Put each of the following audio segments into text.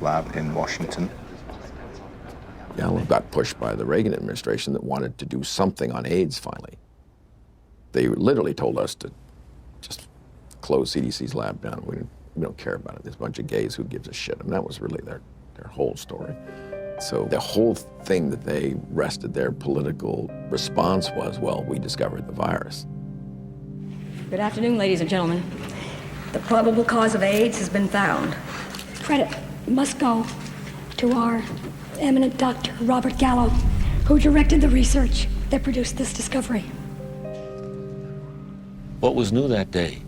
lab in Washington. Gallo got pushed by the Reagan administration that wanted to do something on AIDS finally. They literally told us to just close CDC's lab down. We don't care about it. There's a bunch of gays, who gives a shit? And that was really their whole story. So the whole thing that they rested their political response was, well, we discovered the virus. Good afternoon, ladies and gentlemen. The probable cause of AIDS has been found. Credit must go to our eminent Dr. Robert Gallo, who directed the research that produced this discovery. What was new that day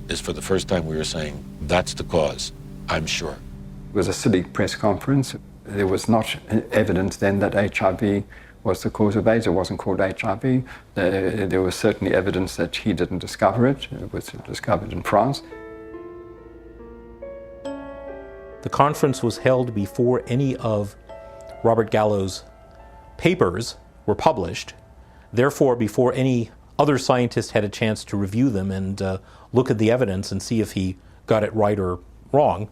is for the first time we were saying, that's the cause, I'm sure. It was a silly press conference. There was not evidence then that HIV was the cause of AIDS. It wasn't called HIV. There was certainly evidence that he didn't discover it. It was discovered in France. The conference was held before any of Robert Gallo's papers were published, therefore before any other scientist had a chance to review them and look at the evidence and see if he got it right or wrong.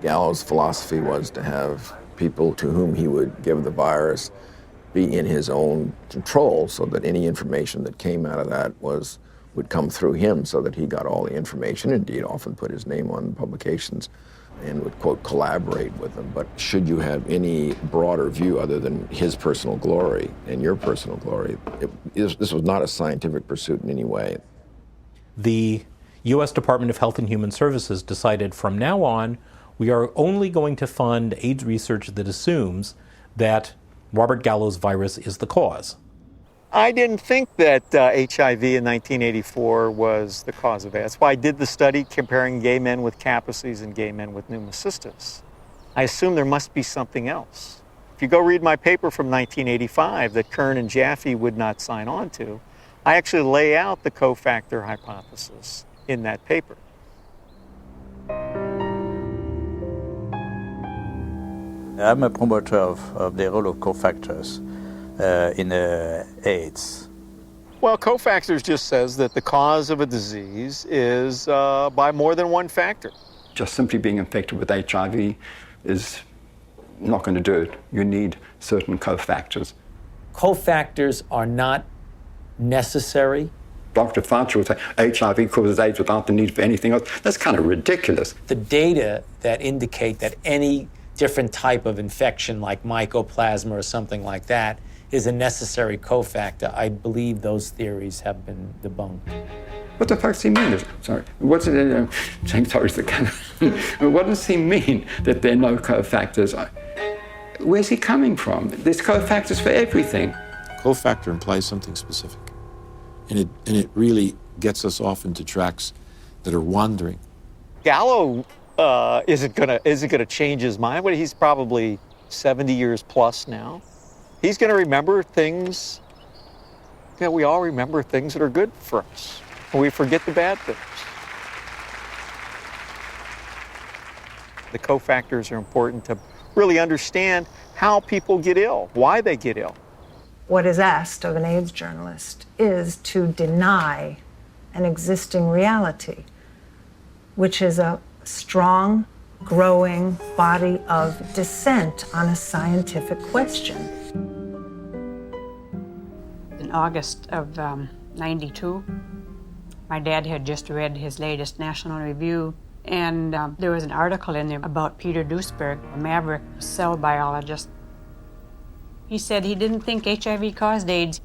Gallo's philosophy was to have people to whom he would give the virus be in his own control, so that any information that came out of that would come through him, so that he got all the information. Indeed, often put his name on publications and would, quote, collaborate with them. But should you have any broader view other than his personal glory and your personal glory, this was not a scientific pursuit in any way. The U.S. Department of Health and Human Services decided from now on, we are only going to fund AIDS research that assumes that Robert Gallo's virus is the cause. I didn't think that HIV in 1984 was the cause of AIDS. That's why I did the study comparing gay men with Kaposi's and gay men with pneumocystis. I assumed there must be something else. If you go read my paper from 1985 that Kern and Jaffe would not sign on to, I actually lay out the cofactor hypothesis in that paper. I'm a promoter of the role of cofactors in AIDS. Well, cofactors just says that the cause of a disease is by more than one factor. Just simply being infected with HIV is not going to do it. You need certain cofactors. Cofactors are not necessary. Dr. Fauci will say HIV causes AIDS without the need for anything else. That's kind of ridiculous. The data that indicate that any different type of infection like mycoplasma or something like that is a necessary cofactor, I believe those theories have been debunked. What the fuck does he mean? Sorry. What's it? What does he mean that there are no cofactors? Where's he coming from? There's cofactors for everything. Cofactor implies something specific. And it really gets us off into tracks that are wandering. Gallo isn't gonna change his mind. But he's probably 70 years plus now. He's gonna remember things. Yeah, we all remember things that are good for us. And we forget the bad things. The cofactors are important to really understand how people get ill, why they get ill. What is asked of an AIDS journalist is to deny an existing reality, which is a strong, growing body of dissent on a scientific question. In August of '92, my dad had just read his latest National Review, and there was an article in there about Peter Duesberg, a maverick cell biologist. He said he didn't think HIV caused AIDS.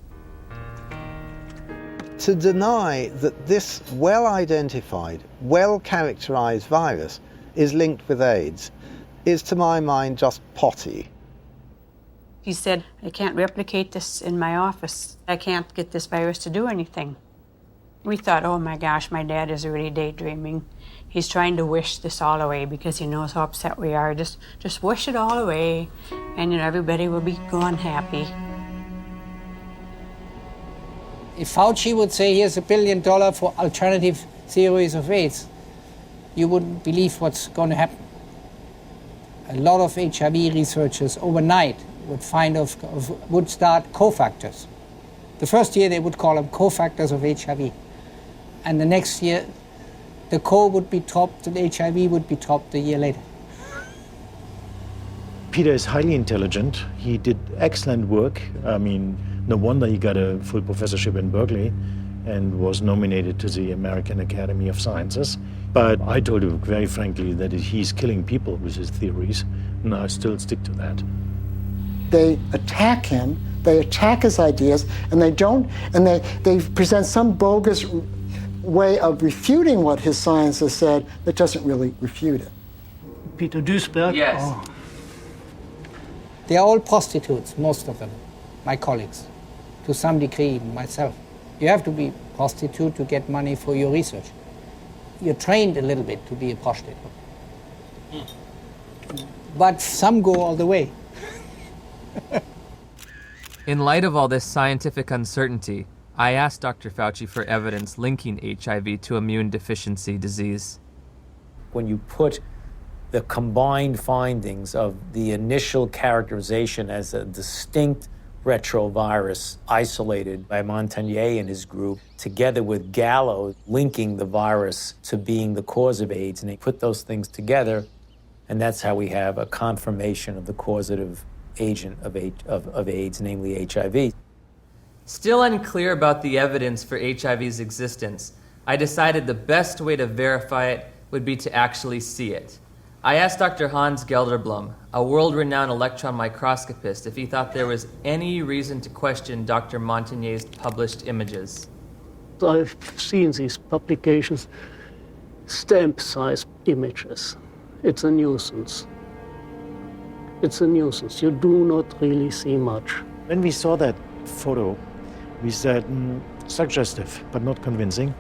To deny that this well-identified, well-characterized virus is linked with AIDS is, to my mind, just potty. He said, I can't replicate this in my office. I can't get this virus to do anything. We thought, oh my gosh, my dad is really daydreaming. He's trying to wish this all away because he knows how upset we are. Just wish it all away, and everybody will be gone happy. If Fauci would say, here's $1 billion for alternative theories of AIDS, you wouldn't believe what's going to happen. A lot of HIV researchers overnight would would start cofactors. The first year they would call them cofactors of HIV. And the next year, the co would be topped and HIV would be topped the year later. Peter is highly intelligent. He did excellent work. I mean, no wonder he got a full professorship in Berkeley and was nominated to the American Academy of Sciences. But I told him very frankly that he's killing people with his theories, and I still stick to that. They attack him, they attack his ideas, and they present some bogus way of refuting what his science has said that doesn't really refute it. Peter Duisberg? Yes. Oh. They are all prostitutes, most of them, my colleagues, to some degree, myself. You have to be a prostitute to get money for your research. You're trained a little bit to be a prostitute. But some go all the way. In light of all this scientific uncertainty, I asked Dr. Fauci for evidence linking HIV to immune deficiency disease. When you put the combined findings of the initial characterization as a distinct retrovirus isolated by Montagnier and his group, together with Gallo linking the virus to being the cause of AIDS, and they put those things together, and that's how we have a confirmation of the causative agent of AIDS, namely HIV. Still unclear about the evidence for HIV's existence, I decided the best way to verify it would be to actually see it. I asked Dr. Hans Gelderblum, a world-renowned electron microscopist, if he thought there was any reason to question Dr. Montagnier's published images. I've seen these publications, stamp-sized images. It's a nuisance. It's a nuisance. You do not really see much. When we saw that photo, we said, suggestive, but not convincing.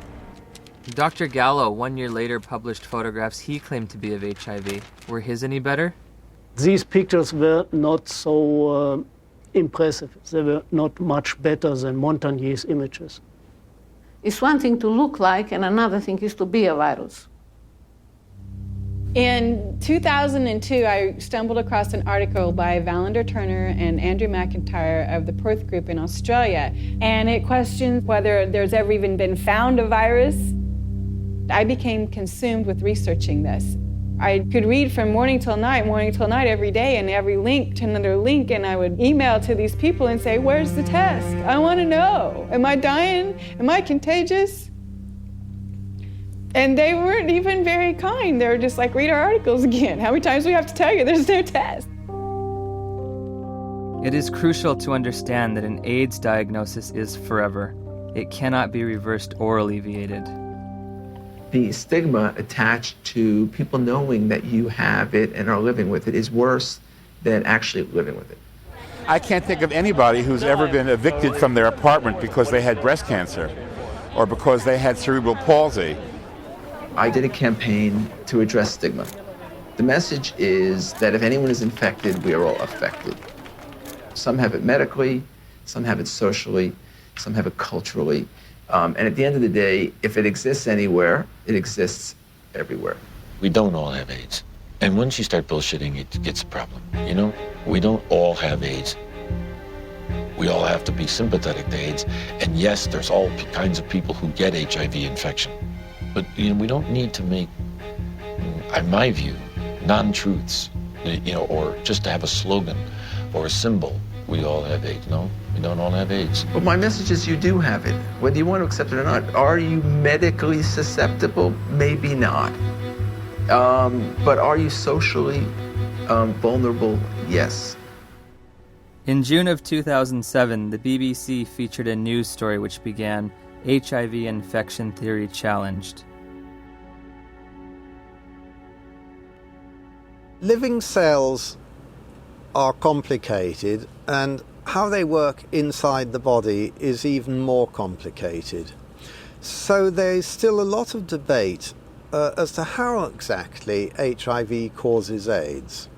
Dr. Gallo, 1 year later, published photographs he claimed to be of HIV. Were his any better? These pictures were not so impressive. They were not much better than Montagnier's images. It's one thing to look like, and another thing is to be a virus. In 2002, I stumbled across an article by Valander Turner and Andrew McIntyre of the Perth Group in Australia, and it questioned whether there's ever even been found a virus. I became consumed with researching this. I could read from morning till night every day, and every link to another link, and I would email to these people and say, where's the test? I want to know. Am I dying? Am I contagious? And they weren't even very kind. They were just like, read our articles again. How many times do we have to tell you there's no test? It is crucial to understand that an AIDS diagnosis is forever. It cannot be reversed or alleviated. The stigma attached to people knowing that you have it and are living with it is worse than actually living with it. I can't think of anybody who's ever been evicted from their apartment because they had breast cancer or because they had cerebral palsy. I did a campaign to address stigma. The message is that if anyone is infected, we are all affected. Some have it medically, some have it socially, some have it culturally. And at the end of the day, if it exists anywhere, it exists everywhere. We don't all have AIDS. And once you start bullshitting, it gets a problem. You know, we don't all have AIDS. We all have to be sympathetic to AIDS. And yes, there's all kinds of people who get HIV infection. But we don't need to make, in my view, non-truths, or just to have a slogan or a symbol. We all have AIDS. No, we don't all have AIDS. But my message is you do have it, whether you want to accept it or not. Are you medically susceptible? Maybe not. But are you socially vulnerable? Yes. In June of 2007, the BBC featured a news story which began, HIV infection theory challenged. Living cells are complicated, and how they work inside the body is even more complicated. So there's still a lot of debate as to how exactly HIV causes AIDS.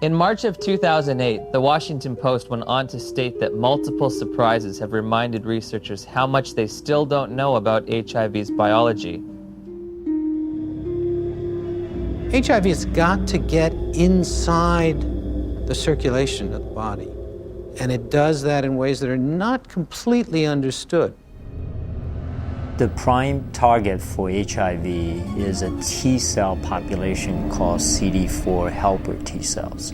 In March of 2008, the Washington Post went on to state that multiple surprises have reminded researchers how much they still don't know about HIV's biology. HIV has got to get inside the circulation of the body, and it does that in ways that are not completely understood. The prime target for HIV is a T cell population called CD4 helper T cells.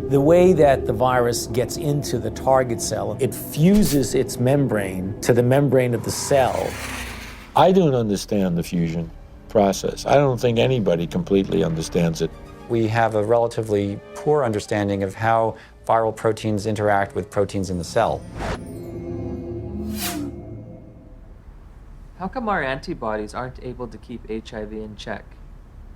The way that the virus gets into the target cell, it fuses its membrane to the membrane of the cell. I don't understand the fusion process. I don't think anybody completely understands it. We have a relatively poor understanding of how viral proteins interact with proteins in the cell. How come our antibodies aren't able to keep HIV in check?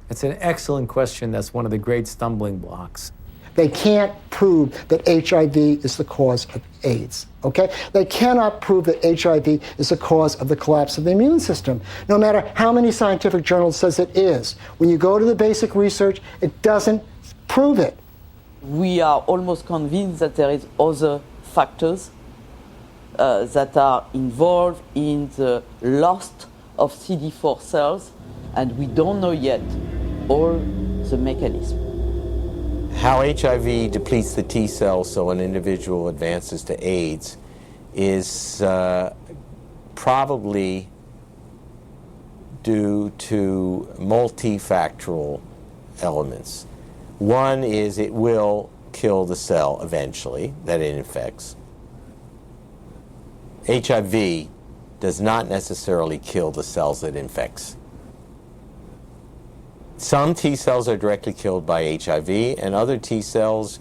It's an excellent question. That's one of the great stumbling blocks. They can't prove that HIV is the cause of AIDS, okay? They cannot prove that HIV is the cause of the collapse of the immune system, no matter how many scientific journals says it is. When you go to the basic research, it doesn't prove it. We are almost convinced that there is other factors that are involved in the loss of CD4 cells, and we don't know yet all the mechanism. How HIV depletes the T cells so an individual advances to AIDS is probably due to multifactorial elements. One is it will kill the cell eventually that it infects. HIV does not necessarily kill the cells it infects. Some T cells are directly killed by HIV, and other T cells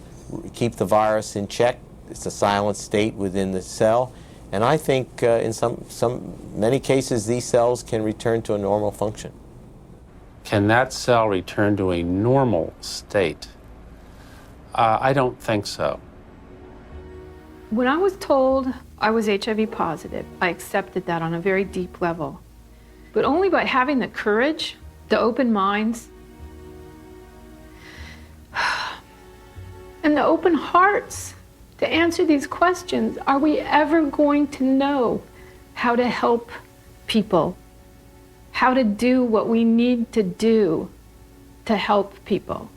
keep the virus in check. It's a silent state within the cell, and I think in many cases these cells can return to a normal function. Can that cell return to a normal state? I don't think so. When I was told I was HIV positive, I accepted that on a very deep level, but only by having the courage, the open minds, and the open hearts to answer these questions are we ever going to know how to help people, how to do what we need to do to help people.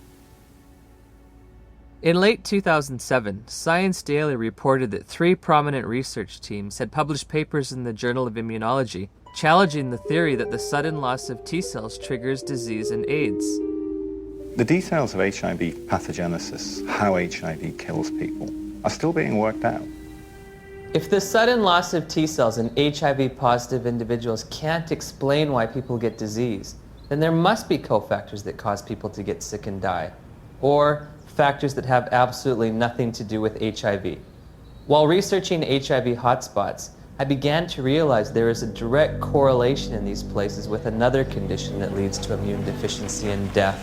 In late 2007, Science Daily reported that 3 prominent research teams had published papers in the Journal of Immunology challenging the theory that the sudden loss of T cells triggers disease and AIDS. The details of HIV pathogenesis, how HIV kills people, are still being worked out. If the sudden loss of T cells in HIV-positive individuals can't explain why people get disease, then there must be cofactors that cause people to get sick and die, or factors that have absolutely nothing to do with HIV. While researching HIV hotspots, I began to realize there is a direct correlation in these places with another condition that leads to immune deficiency and death.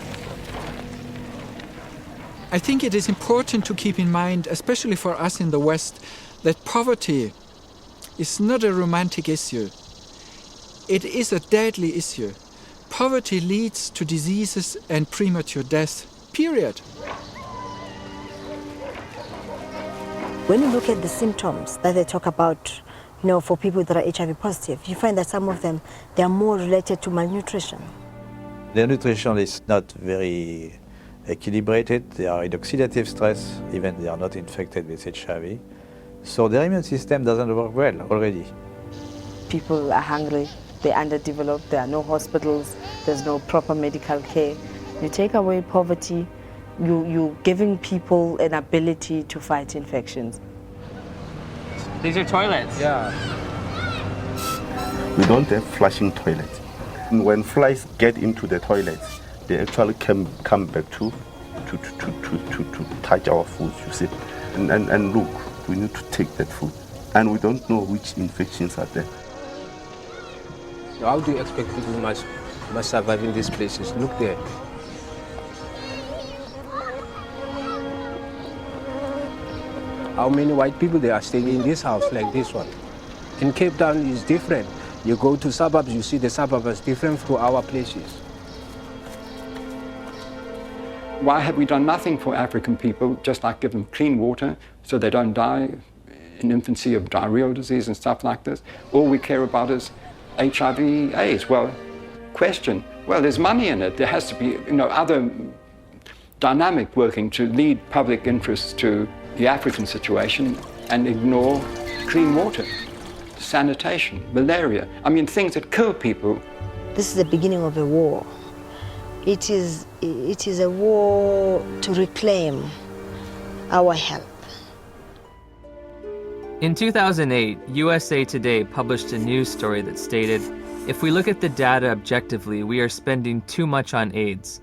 I think it is important to keep in mind, especially for us in the West, that poverty is not a romantic issue. It is a deadly issue. Poverty leads to diseases and premature death, period. When you look at the symptoms that they talk about, for people that are HIV positive, you find that some of them, they are more related to malnutrition. Their nutrition is not very equilibrated. They are in oxidative stress, even they are not infected with HIV. So their immune system doesn't work well already. People are hungry, they're underdeveloped, there are no hospitals, there's no proper medical care. You take away poverty, you're giving people an ability to fight infections. These are toilets. Yeah. We don't have flushing toilets. When flies get into the toilets, they actually come back to touch our food, you see. And look, we need to take that food. And we don't know which infections are there. So how do you expect people must survive in these places? Look there. How many white people they are staying in this house like this one? In Cape Town is different. You go to suburbs, you see the suburbs is different from our places. Why have we done nothing for African people, just like give them clean water so they don't die in infancy of diarrheal disease and stuff like this? All we care about is HIV, AIDS. Well, question, well, there's money in it. There has to be, other dynamic working to lead public interest to the African situation and ignore clean water. sanitation, malaria. I mean, things that kill people. This is the beginning of a war. It is a war to reclaim our health. In 2008, USA Today published a news story that stated, "If we look at the data objectively, we are spending too much on AIDS.